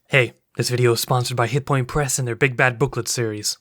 Hey, this video is sponsored by Hitpoint Press and their Big Bad Booklet series.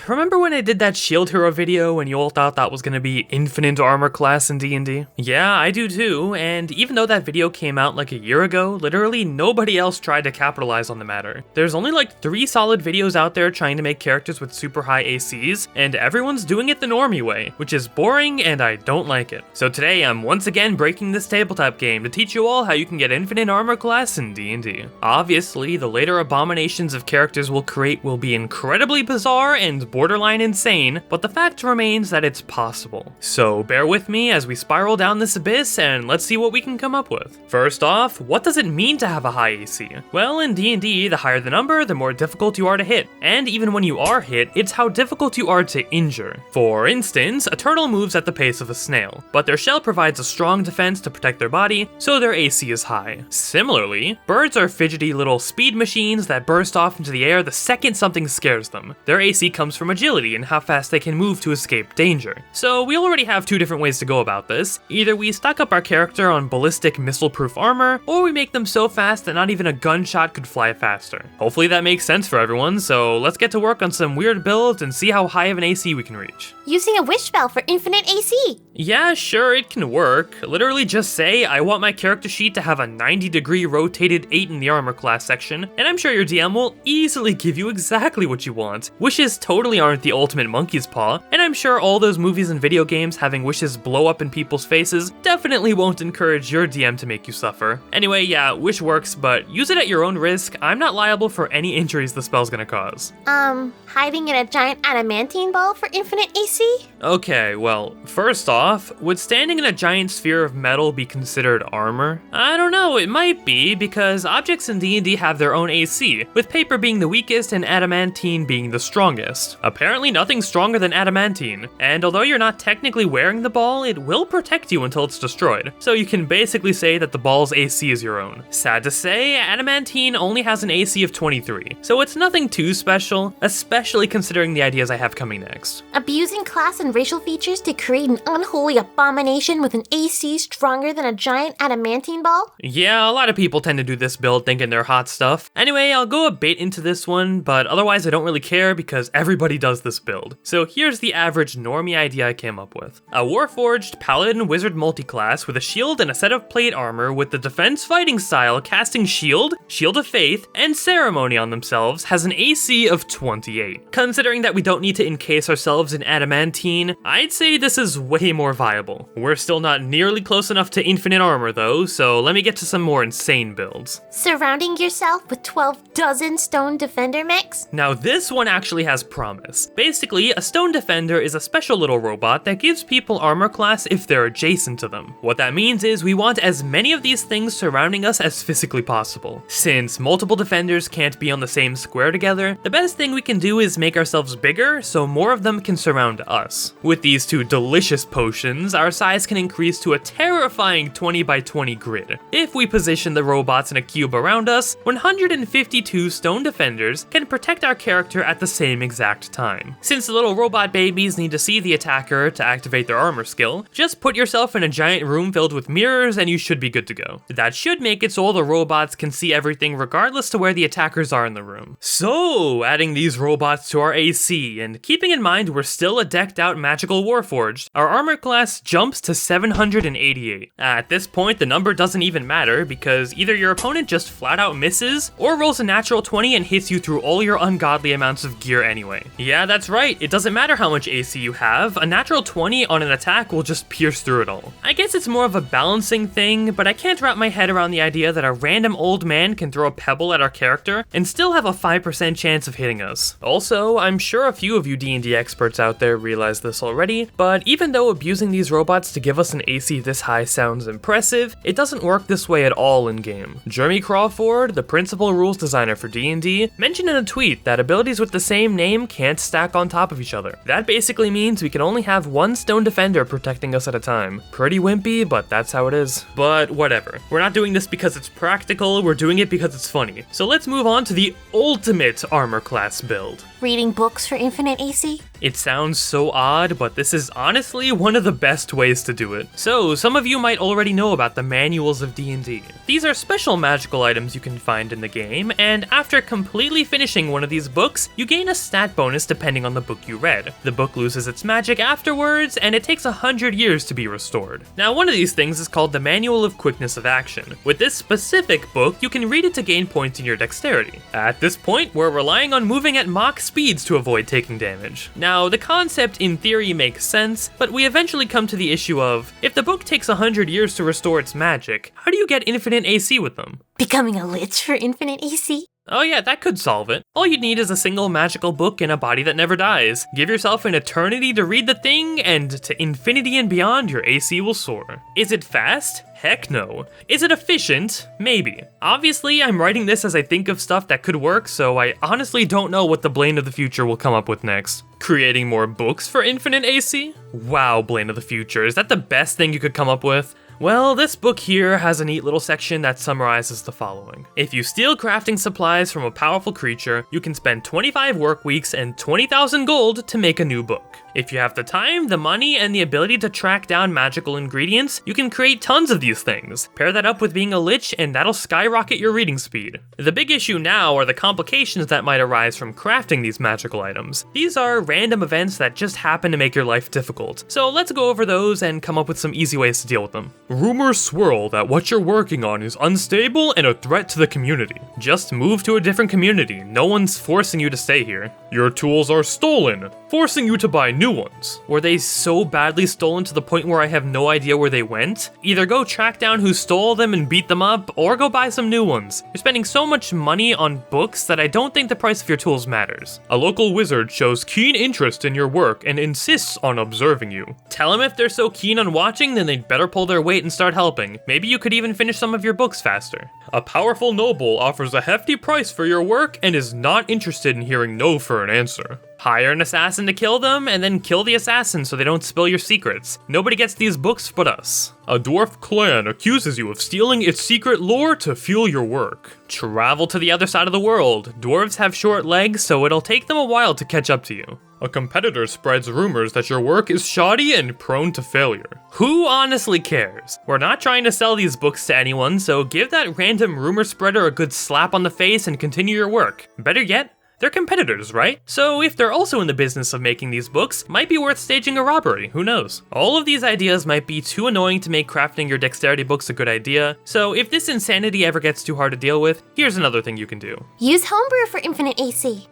Remember when I did that Shield Hero video and you all thought that was gonna be infinite armor class in D&D? Yeah, I do too, and even though that video came out like a year ago, literally nobody else tried to capitalize on the matter. There's only like 3 solid videos out there trying to make characters with super high ACs, and everyone's doing it the normie way, which is boring and I don't like it. So today I'm once again breaking this tabletop game to teach you all how you can get infinite armor class in D&D. Obviously, the later abominations of characters we'll create will be incredibly bizarre and borderline insane, but the fact remains that it's possible. So bear with me as we spiral down this abyss and let's see what we can come up with. First off, what does it mean to have a high AC? Well, in D&D, the higher the number, the more difficult you are to hit. And even when you are hit, it's how difficult you are to injure. For instance, a turtle moves at the pace of a snail, but their shell provides a strong defense to protect their body, so their AC is high. Similarly, birds are fidgety little speed machines that burst off into the air the second something scares them. Their AC comes from agility and how fast they can move to escape danger. So we already have 2 different ways to go about this. Either we stock up our character on ballistic missile-proof armor, or we make them so fast that not even a gunshot could fly faster. Hopefully that makes sense for everyone, so let's get to work on some weird builds and see how high of an AC we can reach. Using a wish spell for infinite AC! Yeah, sure, it can work. Literally just say, I want my character sheet to have a 90-degree rotated 8 in the armor class section, and I'm sure your DM will easily give you exactly what you want. Wishes totally aren't the ultimate monkey's paw, and I'm sure all those movies and video games having wishes blow up in people's faces definitely won't encourage your DM to make you suffer. Anyway, yeah, wish works, but use it at your own risk. I'm not liable for any injuries the spell's gonna cause. Hiding in a giant adamantine ball for infinite AC? Okay, well, first off, would standing in a giant sphere of metal be considered armor? I don't know, it might be, because objects in D&D have their own AC, with paper being the weakest and adamantine being the strongest. Apparently nothing's stronger than adamantine, and although you're not technically wearing the ball, it will protect you until it's destroyed, so you can basically say that the ball's AC is your own. Sad to say, adamantine only has an AC of 23, so it's nothing too special, especially considering the ideas I have coming next. Abusing class and racial features to create an unholy abomination with an AC stronger than a giant adamantine ball? Yeah, a lot of people tend to do this build thinking they're hot stuff. Anyway, I'll go a bit into this one, but otherwise I don't really care because everybody does this build. So here's the average normie idea I came up with. A Warforged Paladin Wizard multiclass with a shield and a set of plate armor with the defense fighting style casting Shield, Shield of Faith, and Ceremony on themselves has an AC of 28. Considering that we don't need to encase ourselves in adamantine, I'd say this is way more viable. We're still not nearly close enough to infinite armor though, so let me get to some more insane builds. Surrounding yourself with 12 dozen stone defender mechs? Now this one actually has promise. Basically, a stone defender is a special little robot that gives people armor class if they're adjacent to them. What that means is we want as many of these things surrounding us as physically possible. Since multiple defenders can't be on the same square together, the best thing we can do is make ourselves bigger so more of them can surround us. With these 2 delicious potions, our size can increase to a terrifying 20 by 20 grid. If we position the robots in a cube around us, 152 stone defenders can protect our character at the same exact time. Since the little robot babies need to see the attacker to activate their armor skill, just put yourself in a giant room filled with mirrors and you should be good to go. That should make it so all the robots can see everything regardless to where the attackers are in the room. So, adding these robots to our AC, and keeping in mind we're still a decked out magical warforged, our armor class jumps to 788. At this point, the number doesn't even matter because either your opponent just flat out misses, or rolls a natural 20 and hits you through all your ungodly amounts of gear anyway. Yeah, that's right, it doesn't matter how much AC you have, a natural 20 on an attack will just pierce through it all. I guess it's more of a balancing thing, but I can't wrap my head around the idea that a random old man can throw a pebble at our character and still have a 5% chance of hitting us. Also, I'm sure a few of you D&D experts out there realize this already, but even though abusing these robots to give us an AC this high sounds impressive, it doesn't work this way at all in-game. Jeremy Crawford, the principal rules designer for D&D, mentioned in a tweet that abilities with the same name can't stack on top of each other. That basically means we can only have 1 stone defender protecting us at a time. Pretty wimpy, but that's how it is. But whatever. We're not doing this because it's practical, we're doing it because it's funny. So let's move on to the ultimate armor class build. Reading books for infinite AC? It sounds so odd, but this is honestly one of the best ways to do it. So, some of you might already know about the manuals of D&D. These are special magical items you can find in the game, and after completely finishing one of these books, you gain a stat bonus depending on the book you read. The book loses its magic afterwards, and it takes 100 years to be restored. Now, one of these things is called the Manual of Quickness of Action. With this specific book, you can read it to gain points in your dexterity. At this point, we're relying on moving at Mach speeds to avoid taking damage. Now, the concept in theory makes sense, but we eventually come to the issue of, if the book takes 100 years to restore its magic, how do you get infinite AC with them? Becoming a lich for infinite AC? Oh yeah, that could solve it. All you'd need is a single magical book and a body that never dies. Give yourself an eternity to read the thing, and to infinity and beyond, your AC will soar. Is it fast? Heck no. Is it efficient? Maybe. Obviously, I'm writing this as I think of stuff that could work, so I honestly don't know what the Blaine of the Future will come up with next. Creating more books for infinite AC? Wow, Blaine of the Future, is that the best thing you could come up with? Well, this book here has a neat little section that summarizes the following. If you steal crafting supplies from a powerful creature, you can spend 25 work weeks and 20,000 gold to make a new book. If you have the time, the money, and the ability to track down magical ingredients, you can create tons of these things. Pair that up with being a lich, and that'll skyrocket your reading speed. The big issue now are the complications that might arise from crafting these magical items. These are random events that just happen to make your life difficult. So let's go over those and come up with some easy ways to deal with them. Rumors swirl that what you're working on is unstable and a threat to the community. Just move to a different community. No one's forcing you to stay here. Your tools are stolen, forcing you to buy new ones. Were they so badly stolen to the point where I have no idea where they went? Either go track down who stole them and beat them up, or go buy some new ones. You're spending so much money on books that I don't think the price of your tools matters. A local wizard shows keen interest in your work and insists on observing you. Tell them if they're so keen on watching, then they'd better pull their weight and start helping. Maybe you could even finish some of your books faster. A powerful noble offers a hefty price for your work and is not interested in hearing no for an answer. Hire an assassin to kill them, and then kill the assassin so they don't spill your secrets. Nobody gets these books but us. A dwarf clan accuses you of stealing its secret lore to fuel your work. Travel to the other side of the world. Dwarves have short legs, so it'll take them a while to catch up to you. A competitor spreads rumors that your work is shoddy and prone to failure. Who honestly cares? We're not trying to sell these books to anyone, so give that random rumor spreader a good slap on the face and continue your work. Better yet, they're competitors, right? So if they're also in the business of making these books, might be worth staging a robbery, who knows? All of these ideas might be too annoying to make crafting your dexterity books a good idea, so if this insanity ever gets too hard to deal with, here's another thing you can do. Use homebrew for infinite AC.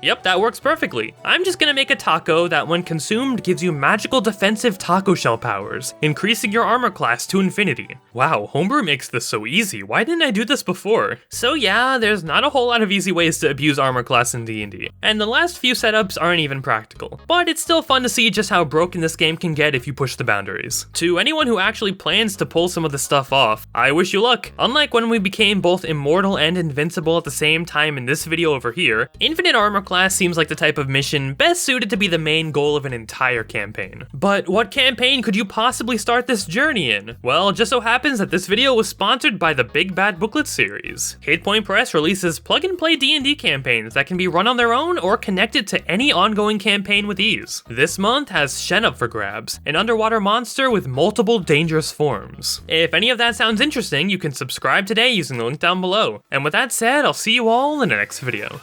Yep, that works perfectly. I'm just gonna make a taco that when consumed gives you magical defensive taco shell powers, increasing your armor class to infinity. Wow, homebrew makes this so easy. Why didn't I do this before? So yeah, there's not a whole lot of easy ways to abuse armor class in D&D, and the last few setups aren't even practical. But it's still fun to see just how broken this game can get if you push the boundaries. To anyone who actually plans to pull some of this stuff off, I wish you luck. Unlike when we became both immortal and invincible at the same time in this video over here, infinite armor class seems like the type of mission best suited to be the main goal of an entire campaign. But what campaign could you possibly start this journey in? Well, it just so happens that this video was sponsored by the Big Bad Booklet series. Hit Point Press releases plug-and-play D&D campaigns that can be run on their own or connected to any ongoing campaign with ease. This month has Shen up for grabs, an underwater monster with multiple dangerous forms. If any of that sounds interesting, you can subscribe today using the link down below. And with that said, I'll see you all in the next video.